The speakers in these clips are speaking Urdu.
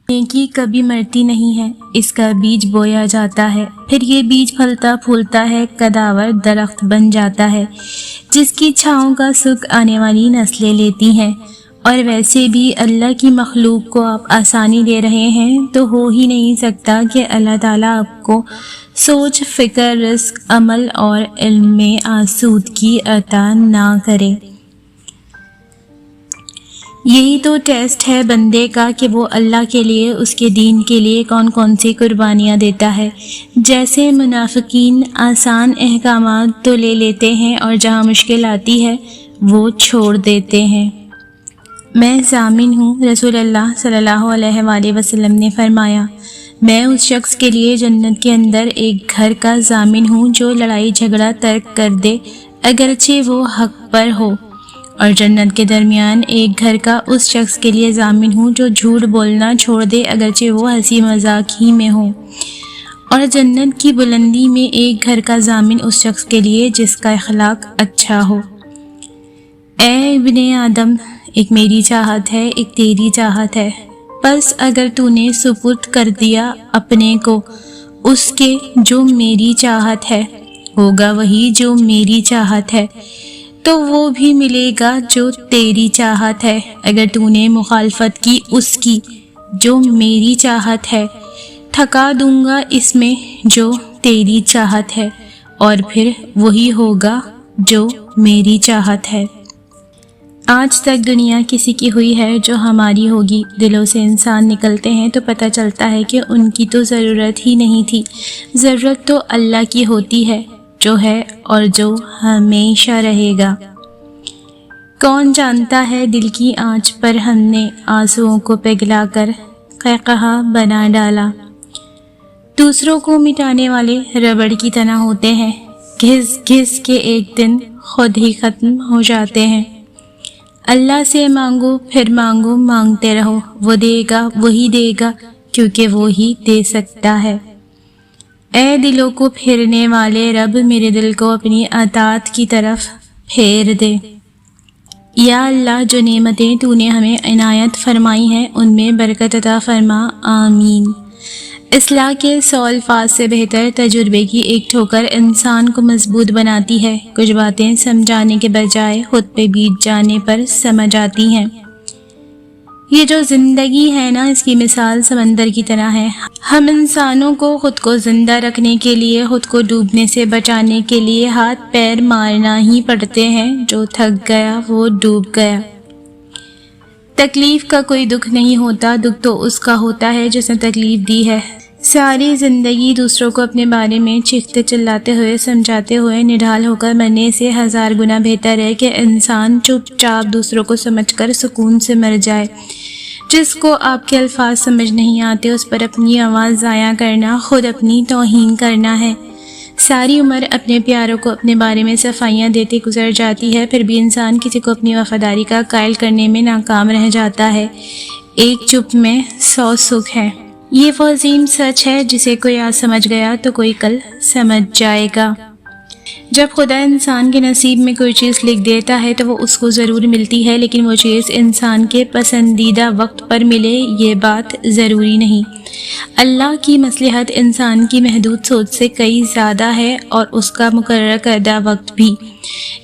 نیکی کبھی مرتی نہیں ہے، اس کا بیج بویا جاتا ہے، پھر یہ بیج پھلتا پھولتا ہے، قداور درخت بن جاتا ہے، جس کی چھاؤں کا سکھ آنے والی نسلیں لیتی ہیں۔ اور ویسے بھی اللہ کی مخلوق کو آپ آسانی دے رہے ہیں تو ہو ہی نہیں سکتا کہ اللہ تعالیٰ آپ کو سوچ، فکر، رزق، عمل اور علم میں آسودگی عطا نہ کرے۔ یہی تو ٹیسٹ ہے بندے کا کہ وہ اللہ کے لیے، اس کے دین کے لیے کون کون سی قربانیاں دیتا ہے۔ جیسے منافقین آسان احکامات تو لے لیتے ہیں اور جہاں مشکل آتی ہے وہ چھوڑ دیتے ہیں۔ میں ضامن ہوں، رسول اللہ صلی اللہ علیہ وآلہ وسلم نے فرمایا، میں اس شخص کے لیے جنت کے اندر ایک گھر کا ضامن ہوں جو لڑائی جھگڑا ترک کر دے اگرچہ وہ حق پر ہو، اور جنت کے درمیان ایک گھر کا اس شخص کے لیے ضامن ہوں جو جھوٹ بولنا چھوڑ دے اگرچہ وہ ہنسی مذاق ہی میں ہو، اور جنت کی بلندی میں ایک گھر کا ضامن اس شخص کے لیے جس کا اخلاق اچھا ہو۔ اے ابن آدم، ایک میری چاہت ہے، ایک تیری چاہت ہے، بس اگر تو نے سپرد کر دیا اپنے کو اس کے جو میری چاہت ہے، ہوگا وہی جو میری چاہت ہے، تو وہ بھی ملے گا جو تیری چاہت ہے۔ اگر تو نے مخالفت کی اس کی جو میری چاہت ہے، تھکا دوں گا اس میں جو تیری چاہت ہے، اور پھر وہی ہوگا جو میری چاہت ہے۔ آج تک دنیا کسی کی ہوئی ہے جو ہماری ہوگی، دلوں سے انسان نکلتے ہیں تو پتہ چلتا ہے کہ ان کی تو ضرورت ہی نہیں تھی، ضرورت تو اللہ کی ہوتی ہے، جو ہے اور جو ہمیشہ رہے گا۔ کون جانتا ہے دل کی آنچ پر ہم نے آنسوؤں کو پگھلا کر قہقہا بنا ڈالا۔ دوسروں کو مٹانے والے ربڑ کی طرح ہوتے ہیں، گھس گھس کے ایک دن خود ہی ختم ہو جاتے ہیں۔ اللہ سے مانگو، پھر مانگو، مانگتے رہو، وہ دے گا، وہی دے گا، کیونکہ وہی دے سکتا ہے۔ اے دلوں کو پھیرنے والے رب، میرے دل کو اپنی اطاعت کی طرف پھیر دے۔ یا اللہ، جو نعمتیں تو نے ہمیں عنایت فرمائی ہیں ان میں برکت عطا فرما، آمین۔ اصلاح کے 100 الفاظ سے بہتر تجربے کی ایک ٹھوکر انسان کو مضبوط بناتی ہے۔ کچھ باتیں سمجھانے کے بجائے خود پہ بیت جانے پر سمجھ آتی ہیں۔ یہ جو زندگی ہے نا، اس کی مثال سمندر کی طرح ہے۔ ہم انسانوں کو خود کو زندہ رکھنے کے لیے، خود کو ڈوبنے سے بچانے کے لیے ہاتھ پیر مارنا ہی پڑتے ہیں۔ جو تھک گیا وہ ڈوب گیا۔ تکلیف کا کوئی دکھ نہیں ہوتا، دکھ تو اس کا ہوتا ہے جس نے تکلیف دی ہے۔ ساری زندگی دوسروں کو اپنے بارے میں چیختے چلاتے ہوئے، سمجھاتے ہوئے نڈھال ہو کر مرنے سے 1000 گنا بہتر ہے کہ انسان چپ چاپ دوسروں کو سمجھ کر سکون سے مر جائے۔ جس کو آپ کے الفاظ سمجھ نہیں آتے اس پر اپنی آواز ضائع کرنا خود اپنی توہین کرنا ہے۔ ساری عمر اپنے پیاروں کو اپنے بارے میں صفائیاں دیتے گزر جاتی ہے، پھر بھی انسان کسی کو اپنی وفاداری کا قائل کرنے میں ناکام رہ جاتا ہے۔ ایک چپ میں 100 سکھ ہے۔ یہ وہ عظیم سچ ہے جسے کوئی آج سمجھ گیا تو کوئی کل سمجھ جائے گا۔ جب خدا انسان کے نصیب میں کوئی چیز لکھ دیتا ہے تو وہ اس کو ضرور ملتی ہے، لیکن وہ چیز انسان کے پسندیدہ وقت پر ملے یہ بات ضروری نہیں۔ اللہ کی مصلحت انسان کی محدود سوچ سے کئی زیادہ ہے، اور اس کا مقرر کردہ وقت بھی،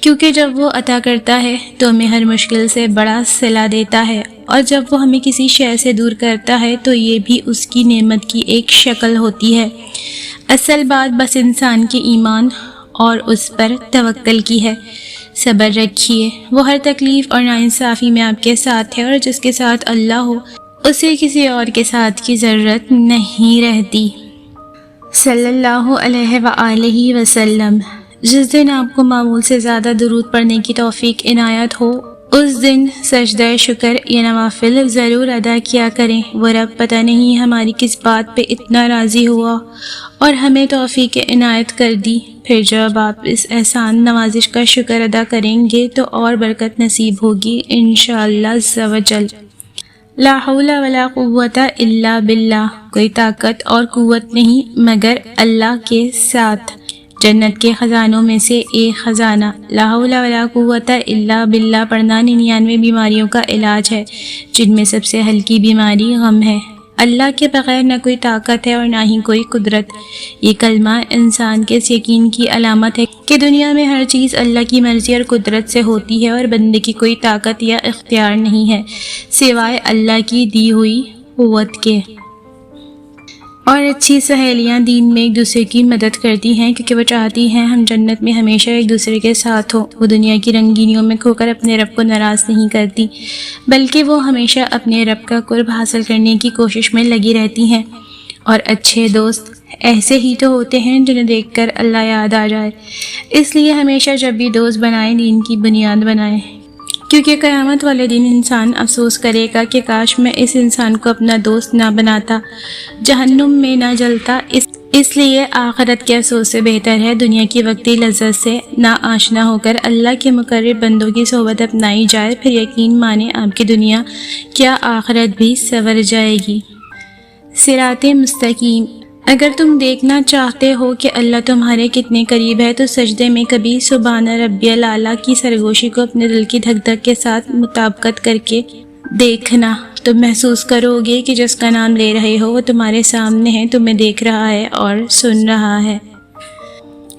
کیونکہ جب وہ عطا کرتا ہے تو ہمیں ہر مشکل سے بڑا صلہ دیتا ہے، اور جب وہ ہمیں کسی شے سے دور کرتا ہے تو یہ بھی اس کی نعمت کی ایک شکل ہوتی ہے۔ اصل بات بس انسان کے ایمان اور اس پر توکل کی ہے۔ صبر رکھیے، وہ ہر تکلیف اور ناانصافی میں آپ کے ساتھ ہے، اور جس کے ساتھ اللہ ہو اسے کسی اور کے ساتھ کی ضرورت نہیں رہتی۔ صلی اللہ علیہ وآلہ وسلم۔ جس دن آپ کو معمول سے زیادہ درود پڑھنے کی توفیق عنایت ہو، اس دن سجدہ شکر یا نوافل ضرور ادا کیا کریں۔ وہ رب پتہ نہیں ہماری کس بات پہ اتنا راضی ہوا اور ہمیں توفیق عنایت کر دی، پھر جب آپ اس احسان نوازش کا شکر ادا کریں گے تو اور برکت نصیب ہوگی انشاءاللہ عز و جل۔ لا حول ولا قوت الا باللہ، کوئی طاقت اور قوت نہیں مگر اللہ کے ساتھ۔ جنت کے خزانوں میں سے ایک خزانہ، لا حول ولا قوت الا باللہ پڑھنا 99 بیماریوں کا علاج ہے، جن میں سب سے ہلکی بیماری غم ہے۔ اللہ کے بغیر نہ کوئی طاقت ہے اور نہ ہی کوئی قدرت۔ یہ کلمہ انسان کے اس یقین کی علامت ہے کہ دنیا میں ہر چیز اللہ کی مرضی اور قدرت سے ہوتی ہے اور بندے کی کوئی طاقت یا اختیار نہیں ہے سوائے اللہ کی دی ہوئی قوت کے۔ اور اچھی سہیلیاں دین میں ایک دوسرے کی مدد کرتی ہیں کیونکہ وہ چاہتی ہیں ہم جنت میں ہمیشہ ایک دوسرے کے ساتھ ہوں۔ وہ دنیا کی رنگینیوں میں کھو کر اپنے رب کو ناراض نہیں کرتی بلکہ وہ ہمیشہ اپنے رب کا قرب حاصل کرنے کی کوشش میں لگی رہتی ہیں۔ اور اچھے دوست ایسے ہی تو ہوتے ہیں جنہیں دیکھ کر اللہ یاد آ جائے، اس لیے ہمیشہ جب بھی دوست بنائیں دین کی بنیاد بنائیں، کیونکہ قیامت والے دن انسان افسوس کرے گا کہ کاش میں اس انسان کو اپنا دوست نہ بناتا، جہنم میں نہ جلتا۔ اس لیے آخرت کے افسوس سے بہتر ہے دنیا کی وقتی لذت سے نا آشنا ہو کر اللہ کے مقرب بندوں کی صحبت اپنائی جائے، پھر یقین مانے آپ کی دنیا کیا آخرت بھی سنور جائے گی۔ صراط مستقیم۔ اگر تم دیکھنا چاہتے ہو کہ اللہ تمہارے کتنے قریب ہے تو سجدے میں کبھی سبحان ربی الاعلیٰ کی سرگوشی کو اپنے دل کی دھک دھک کے ساتھ مطابقت کر کے دیکھنا۔ تم محسوس کرو گے کہ جس کا نام لے رہے ہو وہ تمہارے سامنے ہے، تمہیں دیکھ رہا ہے اور سن رہا ہے۔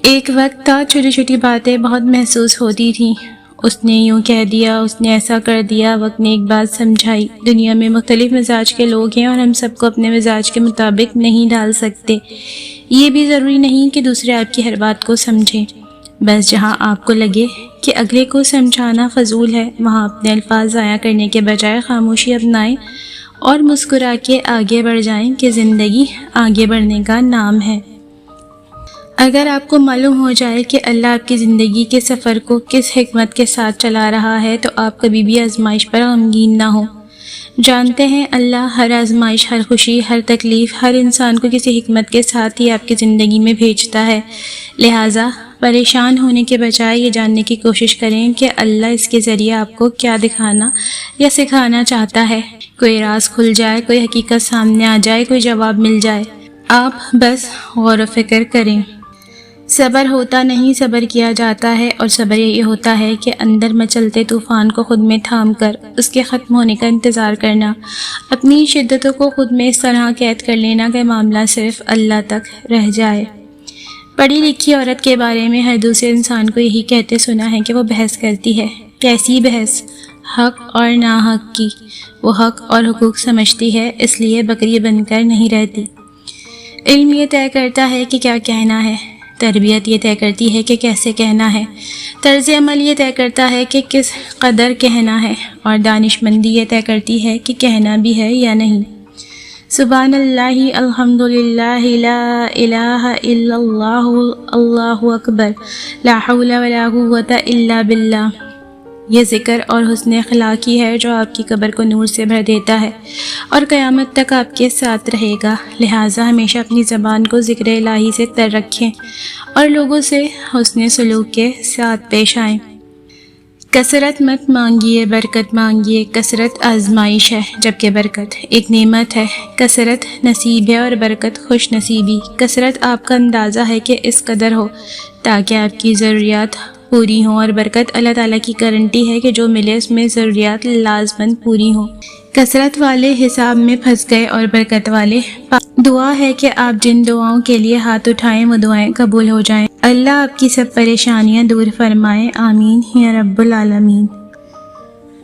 ایک وقت تھا چھوٹی چھوٹی باتیں بہت محسوس ہوتی تھیں۔ اس نے یوں کہہ دیا، اس نے ایسا کر دیا، وقت نے ایک بات سمجھائی۔ دنیا میں مختلف مزاج کے لوگ ہیں اور ہم سب کو اپنے مزاج کے مطابق نہیں ڈال سکتے۔ یہ بھی ضروری نہیں کہ دوسرے آپ کی ہر بات کو سمجھیں، بس جہاں آپ کو لگے کہ اگلے کو سمجھانا فضول ہے وہاں اپنے الفاظ ضائع کرنے کے بجائے خاموشی اپنائیں اور مسکرا کے آگے بڑھ جائیں کہ زندگی آگے بڑھنے کا نام ہے۔ اگر آپ کو معلوم ہو جائے کہ اللہ آپ کی زندگی کے سفر کو کس حکمت کے ساتھ چلا رہا ہے تو آپ کبھی بھی آزمائش پر غمگین نہ ہوں۔ جانتے ہیں اللہ ہر آزمائش، ہر خوشی، ہر تکلیف، ہر انسان کو کسی حکمت کے ساتھ ہی آپ کی زندگی میں بھیجتا ہے، لہٰذا پریشان ہونے کے بجائے یہ جاننے کی کوشش کریں کہ اللہ اس کے ذریعے آپ کو کیا دکھانا یا سکھانا چاہتا ہے۔ کوئی راز کھل جائے، کوئی حقیقت سامنے آ جائے، کوئی جواب مل جائے، آپ بس غور و فکر کریں۔ صبر ہوتا نہیں، صبر کیا جاتا ہے، اور صبر یہ ہوتا ہے کہ اندر مچلتے طوفان کو خود میں تھام کر اس کے ختم ہونے کا انتظار کرنا، اپنی شدتوں کو خود میں اس طرح قید کر لینا کہ معاملہ صرف اللہ تک رہ جائے۔ پڑھی لکھی عورت کے بارے میں ہر دوسرے انسان کو یہی کہتے سنا ہے کہ وہ بحث کرتی ہے۔ کیسی بحث؟ حق اور ناحق کی۔ وہ حق اور حقوق سمجھتی ہے، اس لیے بکری بن کر نہیں رہتی۔ علم یہ طے کرتا ہے کہ کیا کہنا ہے، تربیت یہ طے کرتی ہے کہ کیسے کہنا ہے، طرز عمل یہ طے کرتا ہے کہ کس قدر کہنا ہے، اور دانش مندی یہ طے کرتی ہے کہ کہنا بھی ہے یا نہیں۔ سبحان اللہ، الحمدللہ، لا الہ الا اللہ، اللہ اکبر، لا حول ولا قوۃ الا باللہ۔ یہ ذکر اور حسن اخلاقی ہے جو آپ کی قبر کو نور سے بھر دیتا ہے اور قیامت تک آپ کے ساتھ رہے گا، لہٰذا ہمیشہ اپنی زبان کو ذکر الہی سے تر رکھیں اور لوگوں سے حسن سلوک کے ساتھ پیش آئیں۔ کثرت مت مانگیے، برکت مانگیے۔ کثرت آزمائش ہے جبکہ برکت ایک نعمت ہے۔ کثرت نصیب ہے اور برکت خوش نصیبی۔ کثرت آپ کا اندازہ ہے کہ اس قدر ہو تاکہ آپ کی ضروریات پوری ہوں، اور برکت اللہ تعالیٰ کی گارنٹی ہے کہ جو ملے اس میں ضروریات لازماً پوری ہوں۔ کثرت والے حساب میں پھنس گئے اور برکت والے دعا ہے کہ آپ جن دعاؤں کے لیے ہاتھ اٹھائیں وہ دعائیں قبول ہو جائیں۔ اللہ آپ کی سب پریشانیاں دور فرمائے، آمین یا رب العالمین۔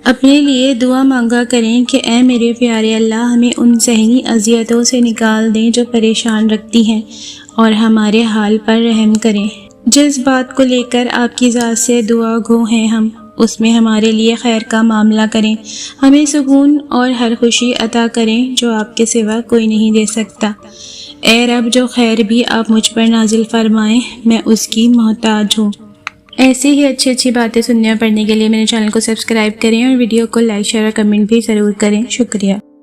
اپنے لیے دعا مانگا کریں کہ اے میرے پیارے اللہ، ہمیں ان ذہنی اذیتوں سے نکال دیں جو پریشان رکھتی ہیں اور ہمارے حال پر رحم کریں۔ جس بات کو لے کر آپ کی ذات سے دعا گو ہیں ہم، اس میں ہمارے لیے خیر کا معاملہ کریں، ہمیں سکون اور ہر خوشی عطا کریں جو آپ کے سوا کوئی نہیں دے سکتا۔ اے رب، جو خیر بھی آپ مجھ پر نازل فرمائیں میں اس کی محتاج ہوں۔ ایسی ہی اچھی باتیں سننے اور پڑھنے کے لیے میرے چینل کو سبسکرائب کریں اور ویڈیو کو لائک، شیئر اور کمنٹ بھی ضرور کریں۔ شکریہ۔